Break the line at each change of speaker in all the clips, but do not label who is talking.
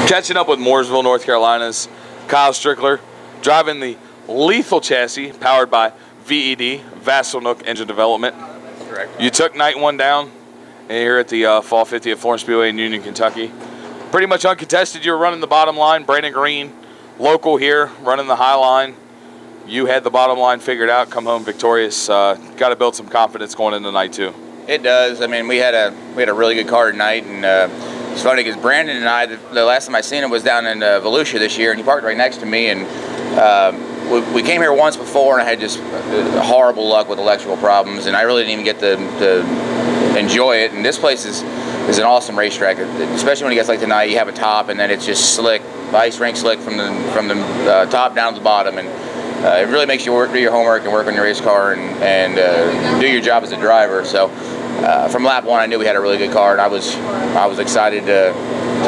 Catching up with Mooresville, North Carolina's Kyle Strickler, driving the lethal chassis powered by VED, Vassal Nook Engine Development.
Correct.
You took night one down here at the Fall 50 at Florence Speedway in Union, Kentucky. Pretty much uncontested. You were running the bottom line. Brandon Green, local here, running the high line. You had the bottom line figured out, come home victorious. Got to build some confidence going into night two.
It does. I mean, we had a really good car tonight, and it's funny because Brandon and I, the last time I seen him was down in Volusia this year, and he parked right next to me, and we came here once before, and I had just horrible luck with electrical problems, and I really didn't even get to enjoy it. And this place is an awesome racetrack, especially when it gets like tonight. You have a top, and then it's just slick, ice rink slick from the top down to the bottom, and it really makes you do your homework and work on your race car and do your job as a driver. So from lap one, I knew we had a really good car, and I was excited to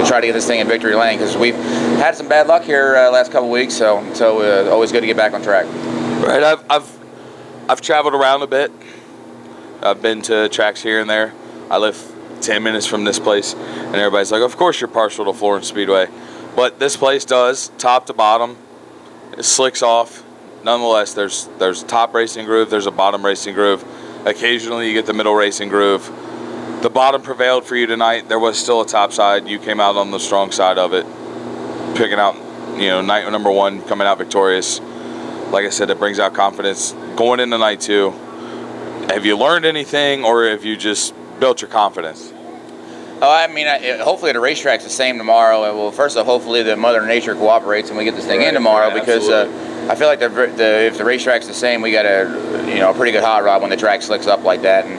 try to get this thing in victory lane because we've had some bad luck here last couple weeks. So always good to get back on track.
Right, I've traveled around a bit. I've been to tracks here and there. I live 10 minutes from this place, and everybody's like, "Of course you're partial to Florence Speedway," but this place does top to bottom. It slicks off. Nonetheless, there's a top racing groove, there's a bottom racing groove. Occasionally you get the middle racing groove. The bottom prevailed for you tonight. There was still a top side. You came out on the strong side of it, picking out, night number one, coming out victorious. Like I said, it brings out confidence. Going into night two, have you learned anything, or have you just built your confidence?
Oh, I mean, hopefully the racetrack's the same tomorrow. Well, first of all, hopefully the Mother Nature cooperates and we get this thing in tomorrow, because I feel like if the racetrack's the same, we got a pretty good hot rod when the track slicks up like that. And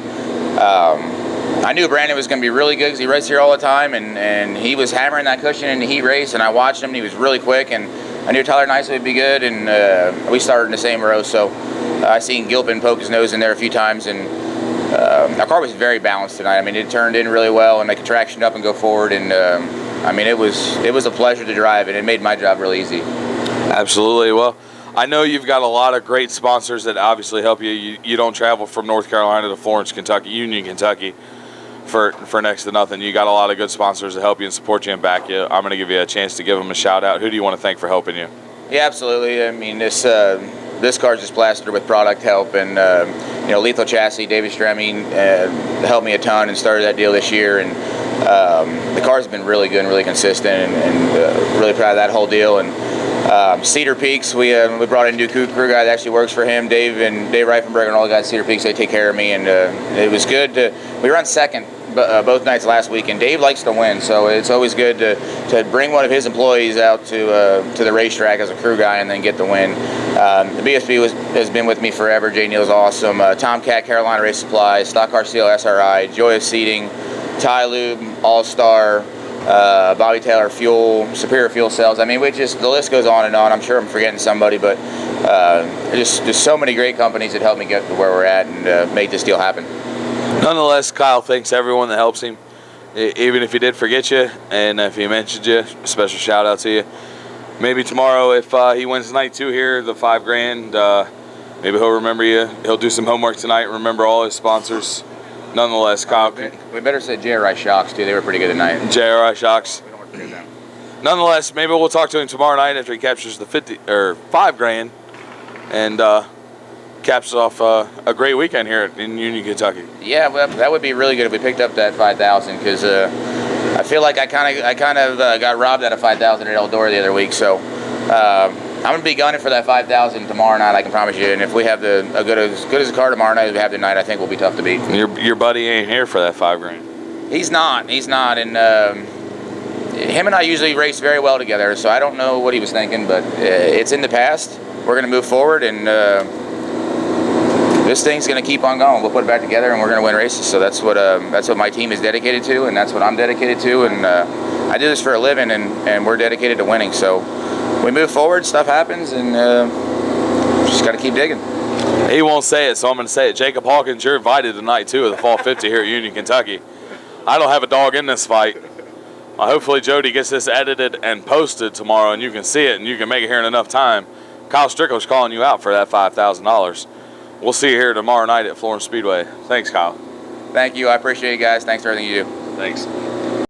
I knew Brandon was going to be really good because he raced here all the time, and he was hammering that cushion in the heat race, and I watched him, and he was really quick, and I knew Tyler Nicely would be good, and we started in the same row, so I seen Gilpin poke his nose in there a few times, and our car was very balanced tonight. I mean, it turned in really well, and I could traction up and go forward, and I mean, it was a pleasure to drive, and it made my job really easy.
Absolutely. Well, I know you've got a lot of great sponsors that obviously help you. You don't travel from North Carolina to Florence, Kentucky, Union, Kentucky for next to nothing. You got a lot of good sponsors that help you and support you and back you. I'm going to give you a chance to give them a shout out. Who do you want to thank for helping you?
Yeah, absolutely. I mean, this car's just plastered with product help, and Lethal Chassis, David Stremming helped me a ton and started that deal this year, and the car's been really good and really consistent, and really proud of that whole deal. And Cedar Peaks, we brought in a new crew guy that actually works for him, Dave Reifenberger, and all the guys at Cedar Peaks. They take care of me, and it was good. We run second both nights last week, and Dave likes to win, so it's always good to bring one of his employees out to the racetrack as a crew guy and then get the win. The BSB has been with me forever. Jay Neal's awesome. Tomcat, Carolina Race Supply, Stock Car Steel, SRI, Joyous Seating, Ty Lube, All Star, Bobby Taylor Fuel, Superior Fuel Cells. I mean, the list goes on and on. I'm sure I'm forgetting somebody, but just so many great companies that helped me get to where we're at and make this deal happen.
Nonetheless, Kyle thanks everyone that helps him. Even if he did forget you, and if he mentioned you, a special shout out to you. Maybe tomorrow, if he wins night two here, the $5,000, maybe he'll remember you. He'll do some homework tonight, remember all his sponsors. Nonetheless, Kyle.
We better say JRI Shocks, too. They were pretty good tonight.
JRI Shocks.
We don't want to forget them.
Nonetheless, maybe we'll talk to him tomorrow night after he captures the $5,000 and caps off a great weekend here in Union, Kentucky.
Yeah, well, that would be really good if we picked up that $5,000, because I feel like I kind of got robbed out of $5,000 at Eldora the other week. So I'm going to be gunning for that $5,000 tomorrow night, I can promise you. And if we have as good as a car tomorrow night as we have tonight, I think we'll be tough to beat.
Your buddy ain't here for that $5,000.
He's not, and him and I usually race very well together, so I don't know what he was thinking, but it's in the past. We're going to move forward, and this thing's going to keep on going. We'll put it back together, and we're going to win races. So that's what my team is dedicated to, and that's what I'm dedicated to. And I do this for a living, and we're dedicated to winning. So we move forward, stuff happens, and just got to keep digging.
He won't say it, so I'm going to say it. Jacob Hawkins, you're invited tonight, too, of the Fall 50 here at Union, Kentucky. I don't have a dog in this fight. Hopefully Jody gets this edited and posted tomorrow, and you can see it, and you can make it here in enough time. Kyle Strickler's calling you out for that $5,000. We'll see you here tomorrow night at Florence Speedway. Thanks, Kyle.
Thank you. I appreciate you guys. Thanks for everything you do.
Thanks.